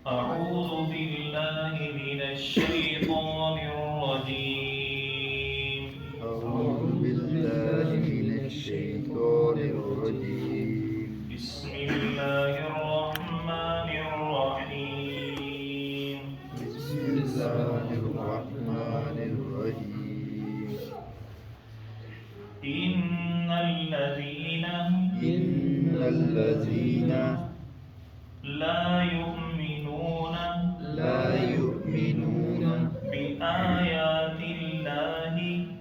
أعوذ بالله من الشيطان الرجيم. أعوذ بالله من الشيطان الرجيم. بسم الله الرحمن الرحيم. بسم الله الرحمن الرحيم. إن الذين لا يؤمنون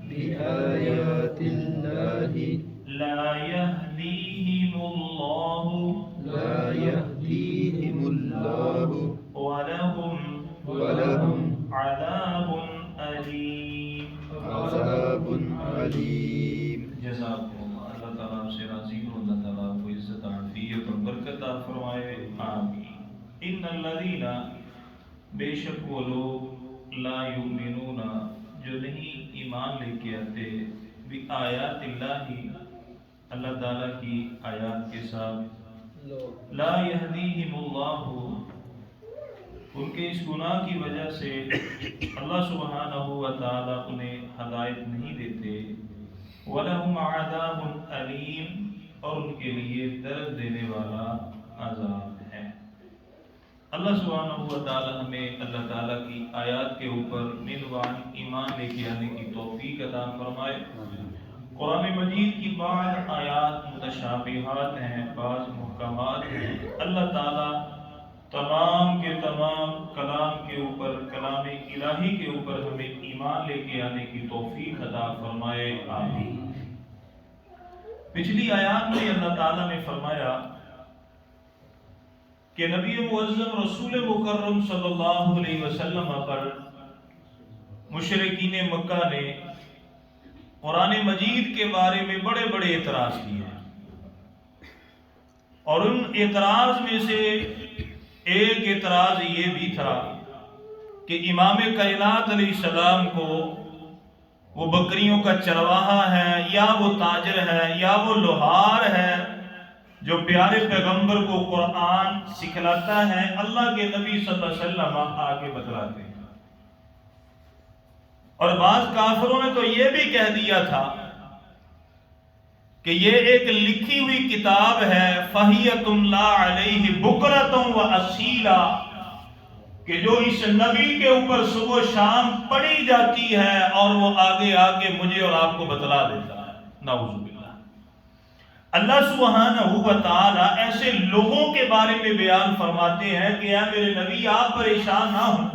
بآيات الله لا يهديهم الله ولهم عذاب أليم. عذاب عليم. جزاکم اللہ. اللہ تعالیٰ آپ سے راضی ہو. اللہ تعالیٰ آپ کو عزت عافیت اور برکت عطا فرمائے. آمین. ان الذین، بے شک وہ لوگ، لا یؤمنون، جو نہیں ایمان لے کے آتے، بآیات اللہ، اللہ تعالیٰ کی آیات کے ساتھ، لا یہدیہم اللہ، ان کے اس گناہ کی وجہ سے اللہ سبحانہ و تعالیٰ انہیں ہدایت نہیں دیتے. وَلَهُمْ عَذَابٌ أَلِيمٌ، اور ان کے لیے درد دینے والا عذاب ہے. اللہ سبحانہ و تعالیٰ ہمیں اللہ تعالیٰ کی آیات کے اوپر منوان ایمان لے کے آنے کی توفیق عطا فرمائے. قرآن مجید کی بعض آیات متشابہات ہیں، بعض محکمات ہیں. اللہ تعالیٰ تمام کے تمام کلام کے اوپر، کلام الہی کے اوپر ہمیں ایمان لے کے آنے کی توفیق عطا فرمائے. آمین. پچھلی آیات میں اللہ تعالیٰ نے فرمایا کہ نبی معظم رسول مکرم صلی اللہ علیہ وسلم پر مشرکین مکہ نے قرآن مجید کے بارے میں بڑے بڑے اعتراض کیے ہیں، اور ان اعتراض میں سے ایک اعتراض یہ بھی تھا کہ امام کائنات علیہ السلام کو وہ بکریوں کا چرواہا ہے، یا وہ تاجر ہے، یا وہ لوہار ہے جو پیارے پیغمبر کو قرآن سکھلاتا ہے، اللہ کے نبی صلی اللہ علیہ وسلم آگے بتلاتے ہیں. اور بعض کافروں نے تو یہ بھی کہہ دیا تھا کہ یہ ایک لکھی ہوئی کتاب ہے، فَهِيَ تُمْلَىٰ عَلَيْهِ بُكْرَةً وَأَصِيلًا، کہ جو اس نبی کے اوپر صبح و شام پڑھی جاتی ہے اور وہ آگے آگے مجھے اور آپ کو بتلا دیتا ہے. نعوذ باللہ. اللہ سبحانہ و تعالی ایسے لوگوں کے بارے میں بیان فرماتے ہیں کہ اے میرے نبی، آپ پریشان نہ ہوں.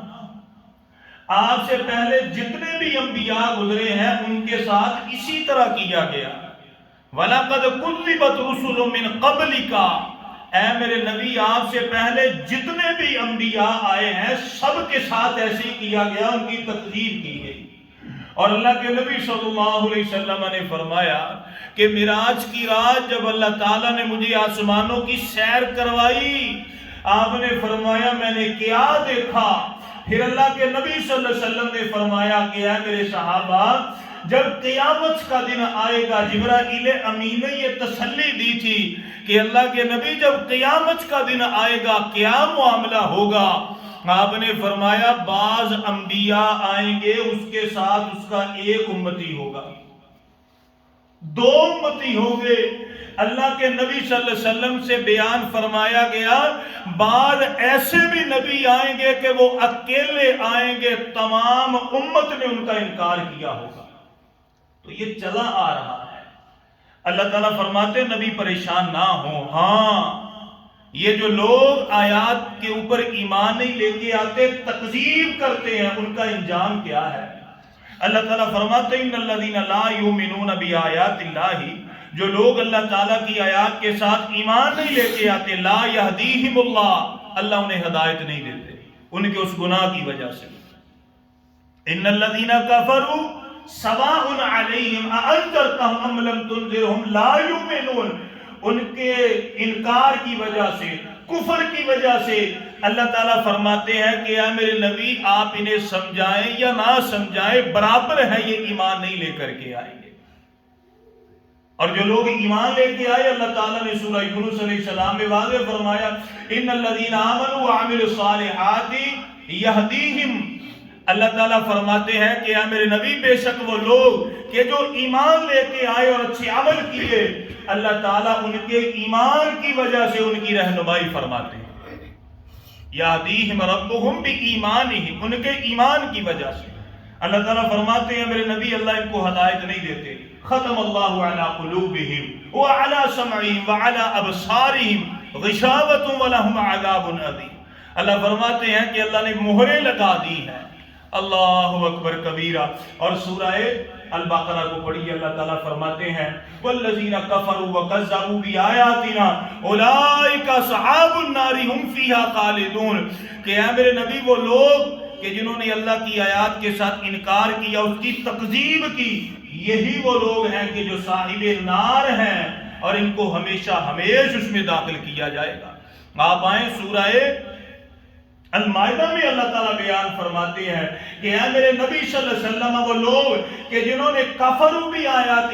آپ سے پہلے جتنے بھی انبیاء گزرے ہیں ان کے ساتھ اسی طرح کیا گیا. وَلَقَدْ كُذِّبَتْ رُسُلٌ مِّن قَبْلِكَ، اے میرے نبی، آپ سے پہلے جتنے بھی انبیاء آئے ہیں سب کے ساتھ ایسے ہی کیا گیا، ان کی تکذیب کی گئی. اور اللہ کے نبی صلی اللہ علیہ وسلم نے فرمایا کہ معراج کی رات جب اللہ تعالیٰ نے مجھے آسمانوں کی سیر کروائی، آپ نے فرمایا میں نے کیا دیکھا؟ پھر اللہ کے نبی صلی اللہ علیہ وسلم نے فرمایا کہ اے میرے صحابہ، جب قیامت کا دن آئے گا، جبرائیل امین نے یہ تسلی دی تھی کہ اللہ کے نبی جب قیامت کا دن آئے گا کیا معاملہ ہوگا؟ آپ نے فرمایا بعض انبیاء آئیں گے، اس کے ساتھ اس کا ایک امتی ہوگا، دو امتی ہوں گے. اللہ کے نبی صلی اللہ علیہ وسلم سے بیان فرمایا گیا بعض ایسے بھی نبی آئیں گے کہ وہ اکیلے آئیں گے، تمام امت نے ان کا انکار کیا ہوگا. تو یہ چلا آ رہا ہے. اللہ تعالیٰ فرماتے نبی پریشان نہ ہوں. ہاں، یہ جو لوگ آیات کے اوپر ایمان نہیں لے کے آتے، تکذیب کرتے ہیں، ان کا انجام کیا ہے؟ اللہ تعالیٰ فرماتے ہیں ان الذین لا یؤمنون بآیات اللہ، جو لوگ اللہ تعالیٰ کی آیات کے ساتھ ایمان نہیں لے کے آتے، لا یہدیہم اللہ، اللہ انہیں ہدایت نہیں دیتے ان کے اس گناہ کی وجہ سے. ان الذین کفروا سواء علیہم اانذرتہم ام لم تنذرہم لا یؤمنون، ان کے انکار کی وجہ سے، کفر کی وجہ سے اللہ تعالیٰ فرماتے ہیں کہ اے میرے نبی آپ انہیں سمجھائیں یا نہ سمجھائیں برابر ہے، یہ ایمان نہیں لے کر کے آئیں گے. اور جو لوگ ایمان لے کے آئے، اللہ تعالیٰ نے سورہ یونس علیہ السلام میں واضح فرمایا ان الذین آمنوا وعملوا الصالحات یہدیہم، اللہ تعالیٰ فرماتے ہیں کہ اے میرے نبی بے شک وہ لوگ کہ جو ایمان لے کے آئے اور اچھے عمل کیے، اللہ تعالیٰ ان کے ایمان کی وجہ سے ان کی رہنمائی فرماتے ہیں۔ یہدیہم ربہم بایمانہم، ان کے ایمان کی وجہ سے اللہ تعالیٰ فرماتے ہیں میرے نبی اللہ ان کو ہدایت نہیں دیتے، ختم اللہ علی قلوبہم وعلی سمعہم وعلی ابصارہم غشاوۃ ولہم عذاب عظیم، اللہ فرماتے ہیں کہ اللہ نے مہریں لگا دی ہیں۔ اللہ اکبر کبیرہ۔ اور سورہ البقرہ کو پڑھیے، اللہ تعالیٰ فرماتے ہیں والذین کفروا وکذبوا بآیاتنا اولئک اصحاب النار هم فیہا خالدون، کہ اے میرے نبی وہ لوگ کہ جنہوں نے اللہ کی آیات کے ساتھ انکار کیا، اس کی تکذیب کی، یہی وہ لوگ ہیں کہ جو صاحب نار ہیں اور ان کو ہمیشہ ہمیش اس میں داخل کیا جائے گا۔ آپ آئیں سورہ المائدہ میں اللہ تعالیٰ بیان فرماتے ہیں کہ اے میرے نبی صلی اللہ علیہ وسلم وہ لوگ کہ جنہوں نے کفروا بآیات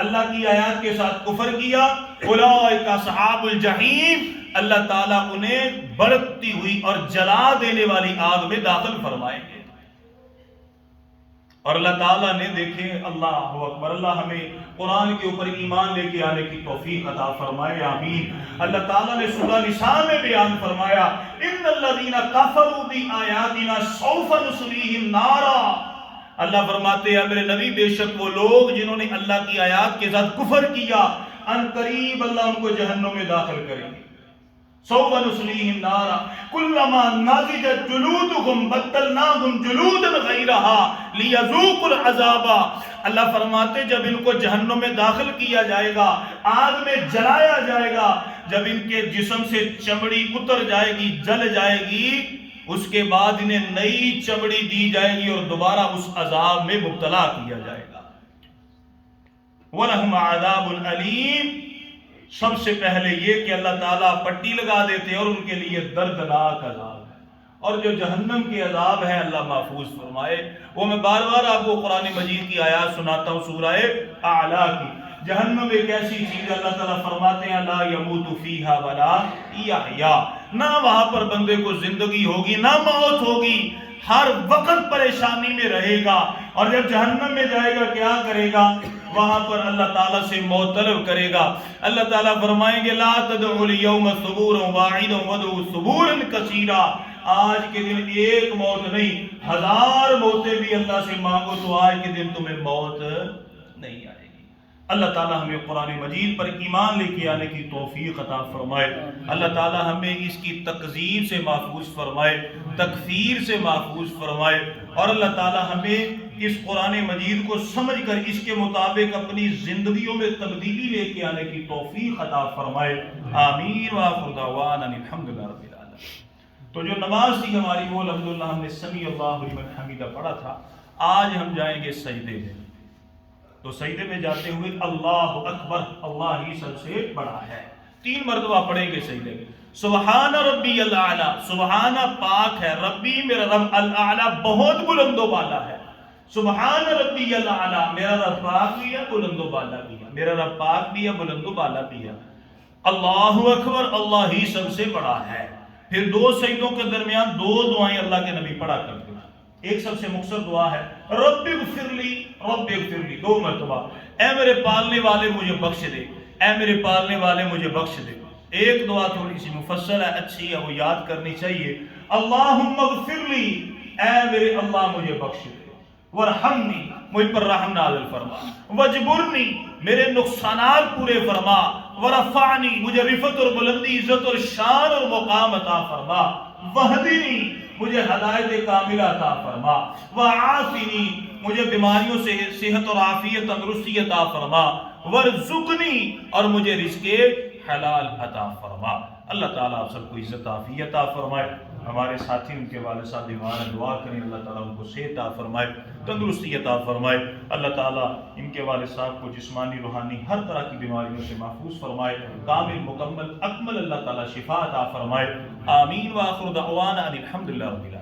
اللہ کی آیات کے ساتھ کفر کیا، اولئک اصحاب الجحیم، اللہ تعالیٰ انہیں بڑھتی ہوئی اور جلا دینے والی آگ میں داخل فرمائیں گے۔ اور اللہ تعالیٰ نے دیکھیں، اللہ اکبر، اللہ ہمیں قرآن کے اوپر ایمان لے کے آنے کی توفیق عطا فرمائے، آمین۔ اللہ تعالیٰ نے سورہ نساء میں بیان فرمایا ان الذین کفروا بآیاتنا سوف نصلیہم نارا، اللہ فرماتے ہیں میرے نبی بے شک وہ لوگ جنہوں نے اللہ کی آیات کے ساتھ کفر کیا، ان قریب اللہ ان کو جہنم میں داخل کریں گے۔ سوف نصلیہم نارا کلما نضجت جلودہم بدلناہم جلودا غیرہا لیذوقوا العذاب، اللہ فرماتے جب ان کو جہنم میں داخل کیا جائے گا، آگ میں جلایا جائے گا، جب ان کے جسم سے چمڑی اتر جائے گی، جل جائے گی، اس کے بعد انہیں نئی چمڑی دی جائے گی اور دوبارہ اس عذاب میں مبتلا کیا جائے گا۔ وَلَهُمْ عَذَابٌ عَلِيمٌ، سب سے پہلے یہ کہ اللہ تعالیٰ پٹی لگا دیتے اور ان کے لیے دردناک عذاب ہے، اور جو جہنم کے عذاب ہے اللہ محفوظ فرمائے۔ وہ میں بار بار آپ کو قرآن مجید کی آیات سناتا ہوں سورہ اعلیٰ کی۔ جہنم ایک ایسی چیز ہے، اللہ تعالیٰ فرماتے ہیں لا یموت فیہا ولا یحیا، نہ وہاں پر بندے کو زندگی ہوگی نہ موت ہوگی، ہر وقت پریشانی میں رہے گا، اور جب جہنم میں جائے گا کیا کرے گا؟ وہاں پر اللہ تعالیٰ سے موت طلب کرے گا۔ اللہ تعالیٰ فرمائیں گے لا تدعوا اليوم ثبورا واحدا وادعوا ثبورا کثیرا، آج کے دن ایک موت نہیں، 1000 موتیں بھی اللہ سے مانگو تو آج کے دن تمہیں موت نہیں آئے گی۔ اللہ تعالیٰ ہمیں قرآن مجید پر ایمان لے کے آنے کی توفیق عطا فرمائے، اللہ تعالیٰ ہمیں اس کی تکذیب سے محفوظ فرمائے، تکفیر سے محفوظ فرمائے، اور اللہ تعالیٰ ہمیں اس قرآن مجید کو سمجھ کر اس کے مطابق اپنی زندگیوں میں تبدیلی لے کے آنے کی توفیق عطا فرمائے، آمین۔ وآخر دعوانا الحمدللہ رب العالمین۔ تو جو نماز تھی ہماری وہ الحمدللہ ہم نے سمیع اللہ لمن حمیدہ پڑھا تھا، آج ہم جائیں گے سجدے میں، تو سجدے میں جاتے ہوئے اللہ اکبر، اللہ ہی سب سے بڑا ہے، 3 مرتبہ پڑھیں گے سجدے میں۔ سبحان ربی الاعلی، سبحان پاک ہے، ربی میرا رب، الاعلی بہت بلند و بالا ہے، سبحان ربی الاعلی میرا رب پاک بھی ہے بلند و بالا بھی ہے، میرا رب پاک بھی ہے بلند و بالا بھی ہے، اللہ اکبر، اللہ ہی سب سے بڑا ہے۔ پھر 2 سجدوں کے درمیان 2 دعائیں اللہ کے نبی پڑھا کرتے ہیں، ایک سب سے مختصر دعا ہے رب اغفر لی، رب اغفر لی، 2 مرتبہ، اے میرے پالنے والے مجھے بخش دے، اے میرے پالنے والے مجھے بخش دے۔ ایک دعا تھوڑی سی مفصل ہے، اچھی ہے، وہ یاد کرنی چاہیے، اللہم اغفر لی، اے میرے اللہ مجھے بخش دے، ورحمنی، مجھ پر رحم نازل فرما، وجبرنی، میرے نقصانات پورے فرما، ورفعنی، مجھے رفعت اور بلندی، عزت اور شان اور مقام عطا فرما، وہدنی، مجھے ہدایت کاملہ عطا فرما، وعافنی، مجھے بیماریوں سے صحت اور عافیت تندرستی عطا فرما، ورزقنی، اور مجھے رزق حلال عطا فرما۔ اللہ تعالیٰ آپ سب کو عزت عافیت عطا فرمائے۔ ہمارے ساتھی ان کے والد صاحب بیمار ہیں، دعا کریں اللہ تعالیٰ ان کو صحت عطا فرمائے، تندرستی عطا فرمائے۔ اللہ تعالیٰ ان کے والد صاحب کو جسمانی روحانی ہر طرح کی بیماریوں سے محفوظ فرمائے، کامل مکمل اکمل اللہ تعالیٰ شفا عطا فرمائے، آمین۔ وآخر دعوانا ان الحمدللہ رب العالمین۔